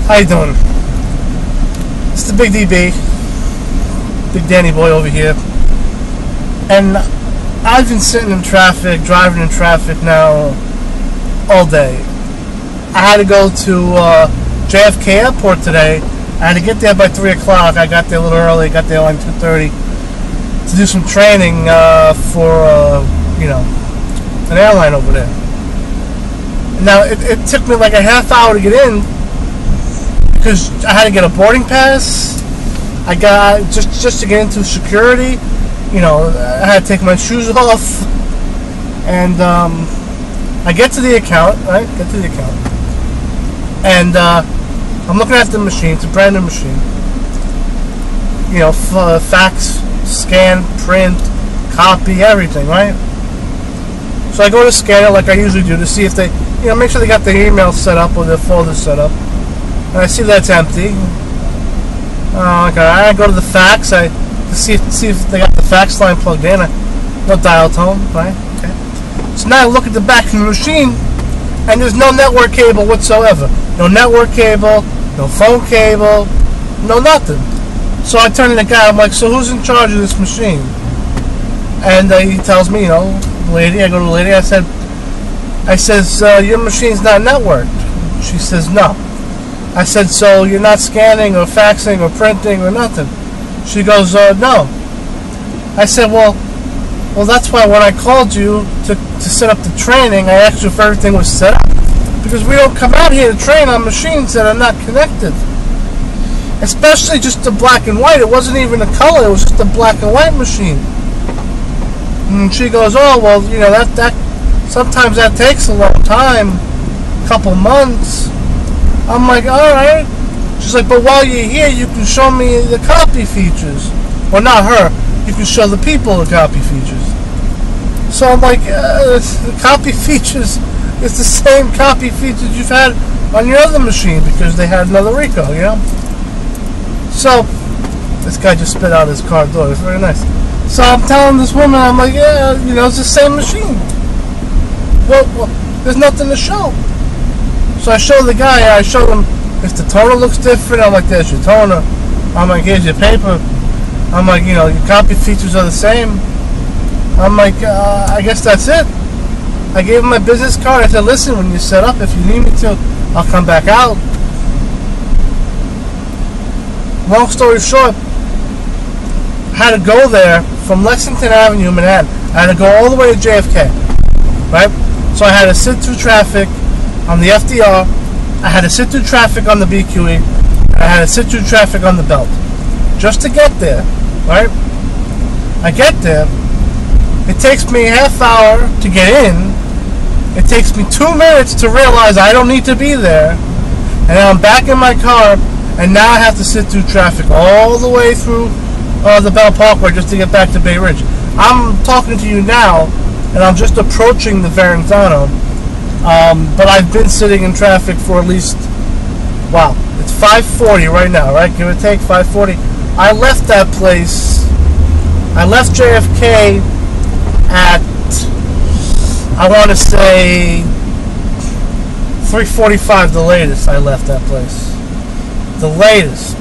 How you doing? It's the Big DB, Big Danny boy over here, and I've been sitting in traffic, driving in traffic now all day. I had to go to JFK Airport today. I had to get there by 3 o'clock. I got there a little early. Got there around 2:30 to do some training for an airline over there. Now it took me like a half hour to get in because I had to get a boarding pass. I got just to get into security. I had to take my shoes off, and I get to the account. Right, get to the account, and I'm looking at the machine. It's a brand new machine. Fax, scan, print, copy, everything. Right. So I go to scan it like I usually do to see if they, make sure they got their email set up or their folder set up. And I see that's empty. Okay, I go to the fax. To see if they got the fax line plugged in. No dial tone, right? Okay. So now I look at the back of the machine, and there's no network cable whatsoever. No network cable, no phone cable, no nothing. So I turn to the guy. I'm like, so who's in charge of this machine? And he tells me, lady. I go to the lady. I says, your machine's not networked. She says, no. I said, so you're not scanning or faxing or printing or nothing? She goes, no. I said, well, that's why when I called you to set up the training, I asked you if everything was set up. Because we don't come out here to train on machines that are not connected. Especially just the black and white. It wasn't even a color. It was just a black and white machine. And she goes, oh, well, that sometimes that takes a long time, a couple months. I'm like, all right. She's like, but while you're here, you can show me the copy features. Well, not her. You can show the people the copy features. So I'm like, the copy features is the same copy features you've had on your other machine because they had another Rico, So this guy just spit out his car door. It's very nice. So I'm telling this woman, I'm like, yeah, it's the same machine. Well, there's nothing to show. So I show the guy, I show him if the toner looks different. I'm like, there's your toner. I'm like, here's your paper. I'm like, your copy features are the same. I'm like, I guess that's it. I gave him my business card. I said, listen, when you set up, if you need me to, I'll come back out. Long story short, I had to go there from Lexington Avenue, Manhattan. I had to go all the way to JFK, right? So I had to sit through traffic on the FDR. I had to sit through traffic on the BQE. I had to sit through traffic on the belt just to get there, right? I get there. It takes me a half hour to get in. It takes me 2 minutes to realize I don't need to be there. And then I'm back in my car, and now I have to sit through traffic all the way through the Bell Parkway just to get back to Bay Ridge. I'm talking to you now, and I'm just approaching the Verrazano. But I've been sitting in traffic for at least, wow, it's 5:40 right now, right? Give or take 5:40. I left that place. I left JFK at, I want to say 3:45 the latest. I left that place. The latest.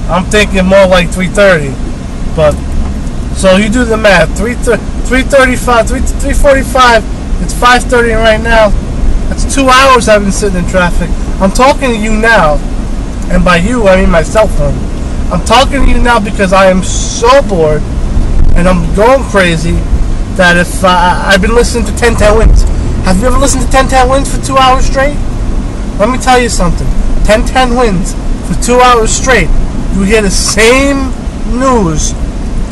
I'm thinking more like 3:30. But so you do the math. 3:35, 3:45. It's 5:30 right now. That's 2 hours I've been sitting in traffic. I'm talking to you now, and by you I mean my cell phone. I'm talking to you now because I am so bored and I'm going crazy that if I've been listening to 1010 Wins. Have you ever listened to 1010 Wins for 2 hours straight? Let me tell you something. 1010 Wins for 2 hours straight. You hear the same news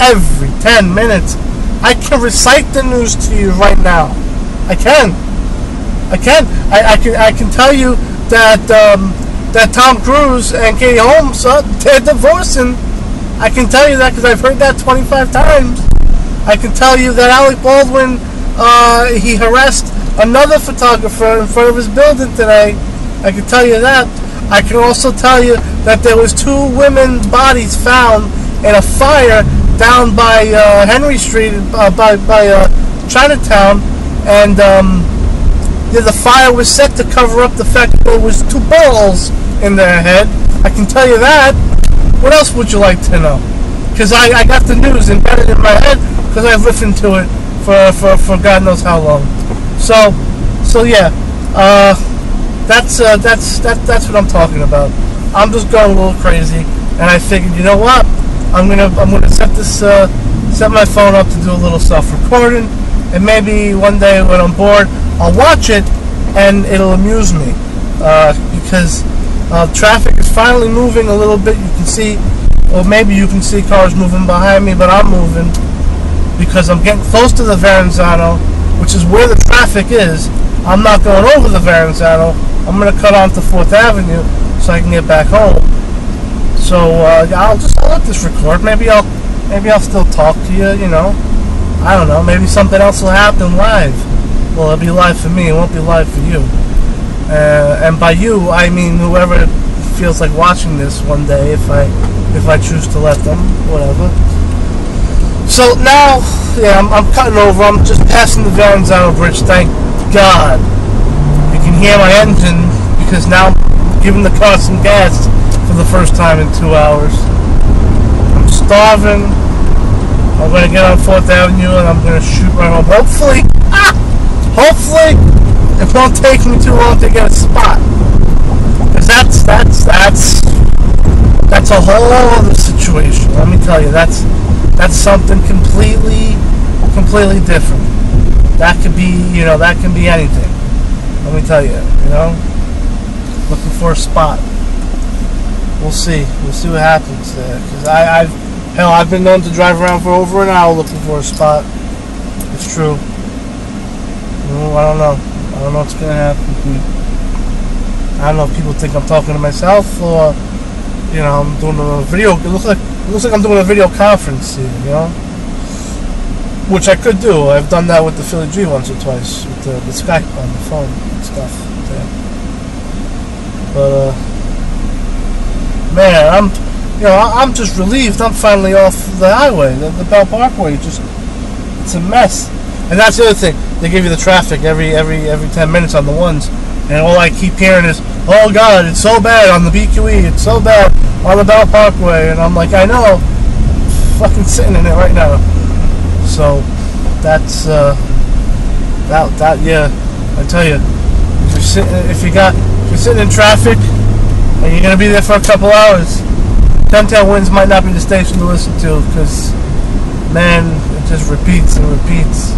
every 10 minutes. I can recite the news to you right now. I can tell you that that Tom Cruise and Katie Holmes, they're divorcing. I can tell you that because I've heard that 25 times. I can tell you that Alec Baldwin, he harassed another photographer in front of his building today. I can tell you that. I can also tell you that there was 2 women's bodies found in a fire down by Henry Street, by Chinatown, and the fire was set to cover up the fact that there was 2 balls in their head. I can tell you that. What else would you like to know? Because I got the news embedded in my head because I've listened to it for God knows how long. So yeah, that's what I'm talking about. I'm just going a little crazy, and I figured, you know what? I'm gonna set my phone up to do a little self-recording, and maybe one day when I'm bored, I'll watch it, and it'll amuse me, because traffic is finally moving a little bit. You can see, or maybe you can see cars moving behind me, but I'm moving because I'm getting close to the Verrazano, which is where the traffic is. I'm not going over the Verrazano. I'm gonna cut onto 4th Avenue so I can get back home. So I'll let this record. Maybe I'll still talk to you. You know, I don't know. Maybe something else will happen live. Well, it'll be live for me. It won't be live for you. And by you, I mean whoever feels like watching this one day, if I choose to let them, whatever. So now, yeah, I'm cutting over. I'm just passing the Verrazano Bridge. Thank God. You can hear my engine because now I'm giving the car some gas for the first time in 2 hours. I'm starving. I'm going to get on 4th Avenue and I'm going to shoot right home. Hopefully, it won't take me too long to get a spot. Because that's a whole other situation. Let me tell you, that's something completely different. That could be, that can be anything. Let me tell you, looking for a spot. We'll see what happens there. Because I've been known to drive around for over an hour looking for a spot. It's true. I don't know what's gonna happen. I don't know if people think I'm talking to myself or, I'm doing a video. It looks like I'm doing a video conference here, which I could do. I've done that with the Philly G once or twice with the Skype on the phone and stuff. But man, I'm just relieved. I'm finally off the highway, the Bell Parkway. It's a mess. And that's the other thing. They give you the traffic every 10 minutes on the ones, and all I keep hearing is, "Oh God, it's so bad on the BQE. It's so bad on the Bell Parkway." And I'm like, I know, I'm fucking sitting in it right now. So that's that. Yeah, I tell you, if you're sitting in traffic and you're gonna be there for a couple hours, 10-10 Winds might not be the station to listen to, because man, it just repeats and repeats.